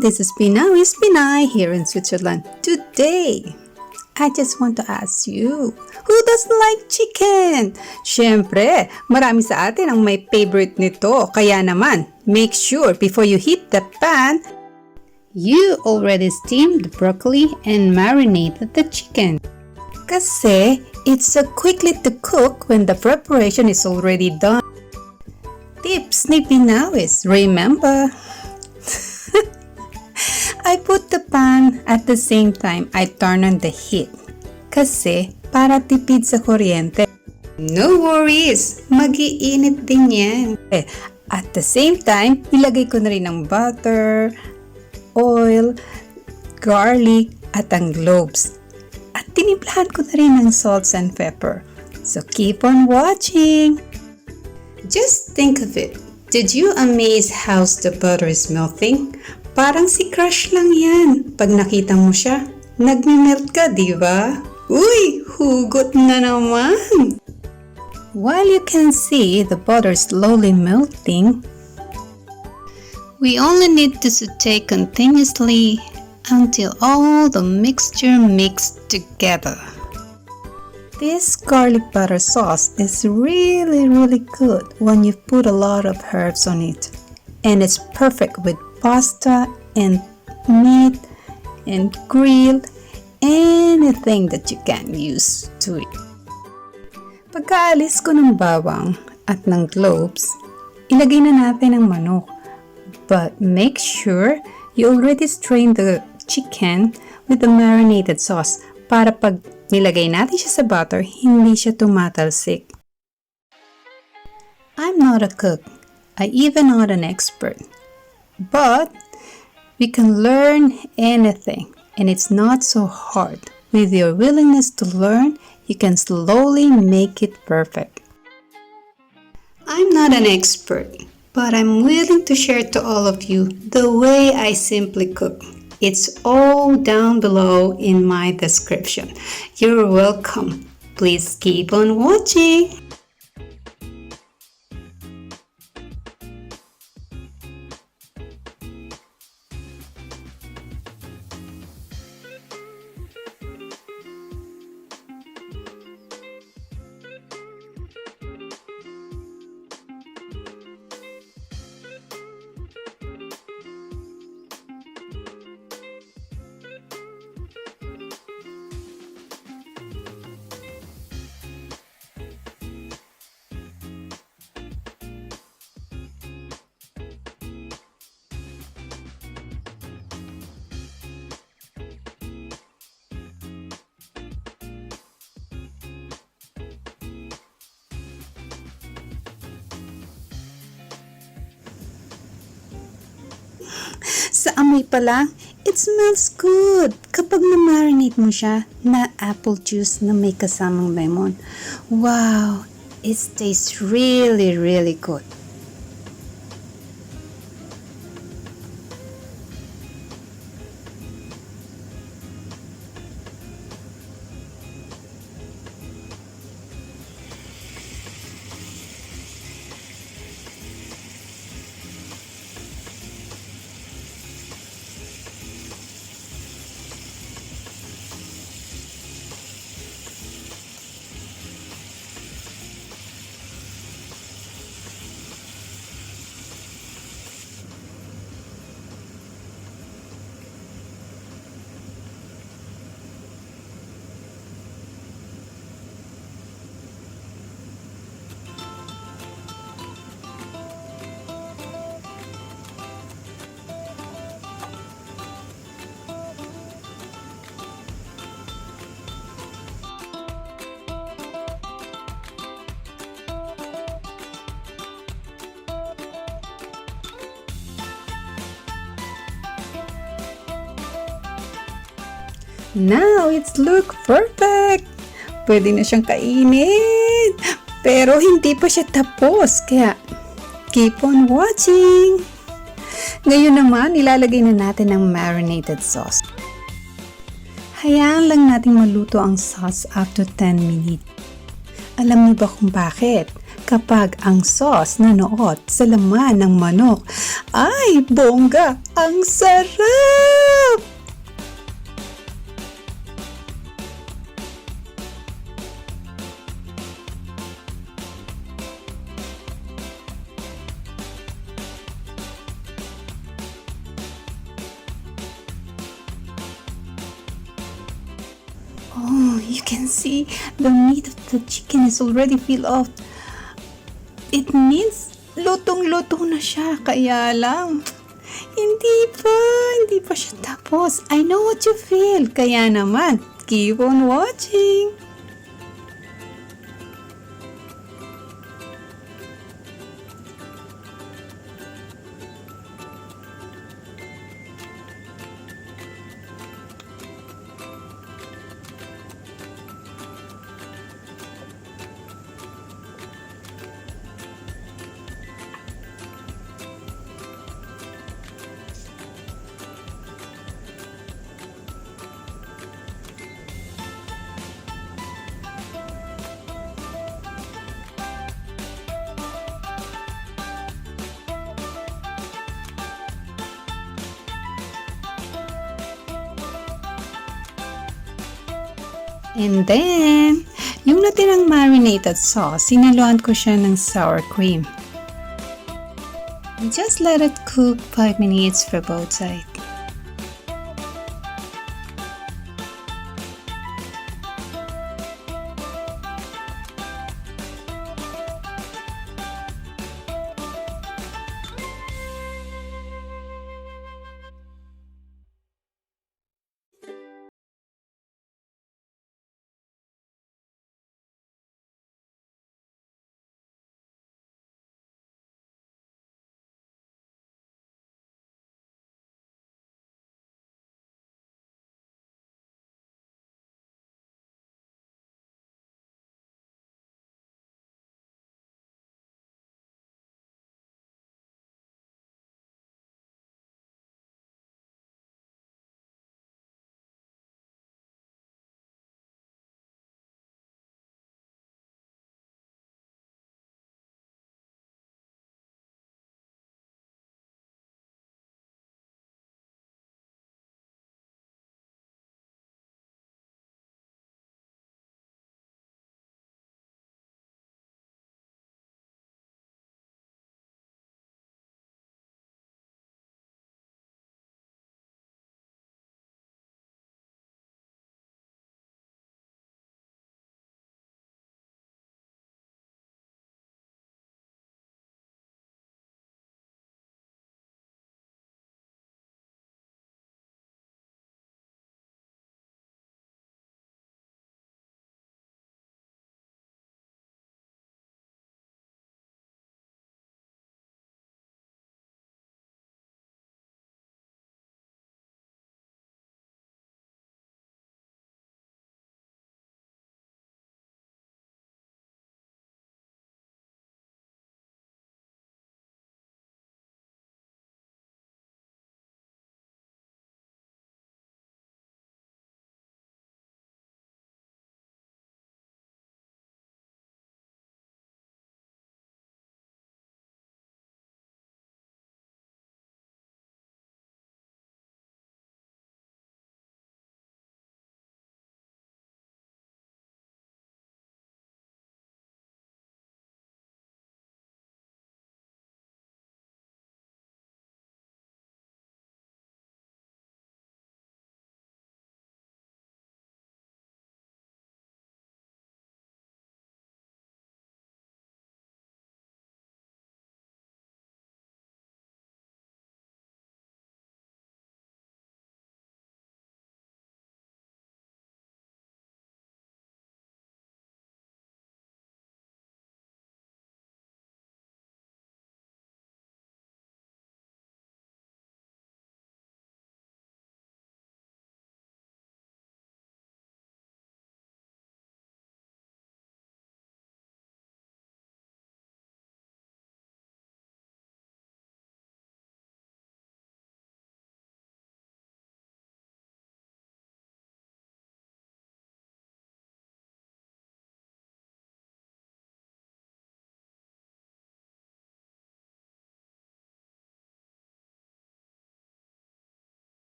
This is Pina Wiss, Pinay here in Switzerland. Today, I just want to ask you, who doesn't like chicken? Syempre, marami sa atin ang may favorite nito. Kaya naman, make sure before you heat the pan, you already steamed the broccoli and marinated the chicken. Kasi it's so quickly to cook when the preparation is already done. Tips ni Pina Wiss, remember? I put the pan at the same time I turn on the heat. Kasi para tipid sa kuryente. No worries, mag-iinit din yan. At the same time, ilagay ko na rin ang butter, oil, garlic, at ang cloves. At tinimplahan ko na rin ng salts and pepper. So keep on watching! Just think of it. Did you amaze how the butter is melting? Parang si Crush lang yan. Pag nakita mo siya, nagme-melt ka, di ba? Uy, hugot na naman! While you can see the butter slowly melting, we only need to saute continuously until all the mixture mixed together. This garlic butter sauce is really good when you put a lot of herbs on it. And it's perfect with pasta and meat and grilled, anything that you can use to it. Pagkaalis ko ng bawang at ng cloves, ilagay na natin ang manok. But make sure you already strain the chicken with the marinated sauce para pag nilagay natin siya sa butter, hindi siya tumatalsik. I'm not a cook. I even not an expert. But we can learn anything, and it's not so hard. With your willingness to learn, you can slowly make it perfect. I'm not an expert, but I'm willing to share to all of you the way I simply cook. It's all down below in my description. You're welcome. Please keep on watching. Sa amoy pa lang, it smells good kapag na-marinate mo siya na apple juice na may kasamang lemon. Wow! It tastes really good. Now, it's look perfect! Pwede na siyang kainin! Pero hindi pa siya tapos, kaya keep on watching! Ngayon naman, ilalagay na natin ang marinated sauce. Hayaan lang natin maluto ang sauce after 10 minutes. Alam niyo ba kung bakit? kapag ang sauce nanuot sa laman ng manok. Ay, bongga! Ang sarap! Oh, you can see the meat of the chicken is already peeled off. It means lutong-luto na siya. Kaya lang, hindi pa siya tapos. I know what you feel. Kaya naman, keep on watching. And then, yung natirang marinated sauce, sinaluan ko siya ng sour cream. And just let it cook 5 minutes for both sides.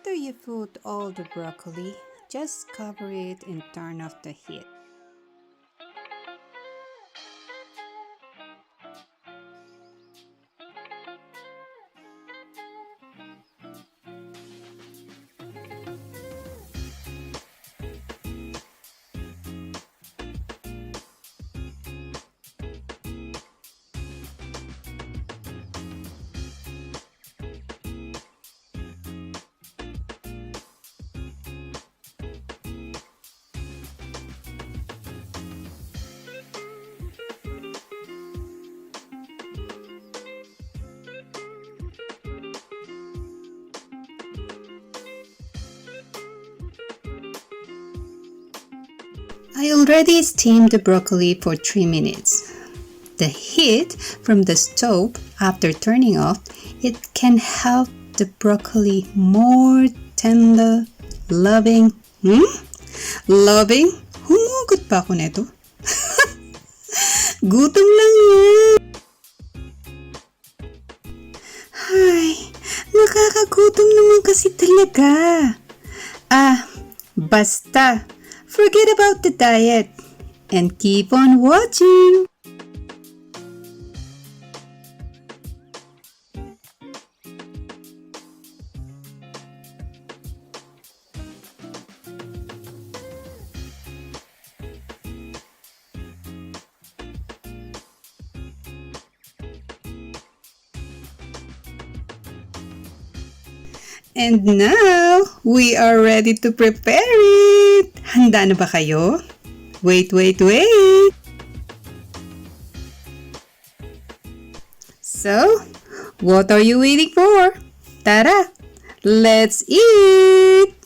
After you put all the broccoli, just cover it and turn off the heat. I already steamed the broccoli for 3 minutes. The heat from the stove after turning off, it can help the broccoli more tender, loving. Loving? Humugot pa ako neto. Gutom lang yan. Ay, nakakagutom naman kasi talaga. Basta. Forget about the diet and keep on watching. And now, we are ready to prepare it! Handa na ba kayo? Wait! So, what are you waiting for? Tara, let's eat!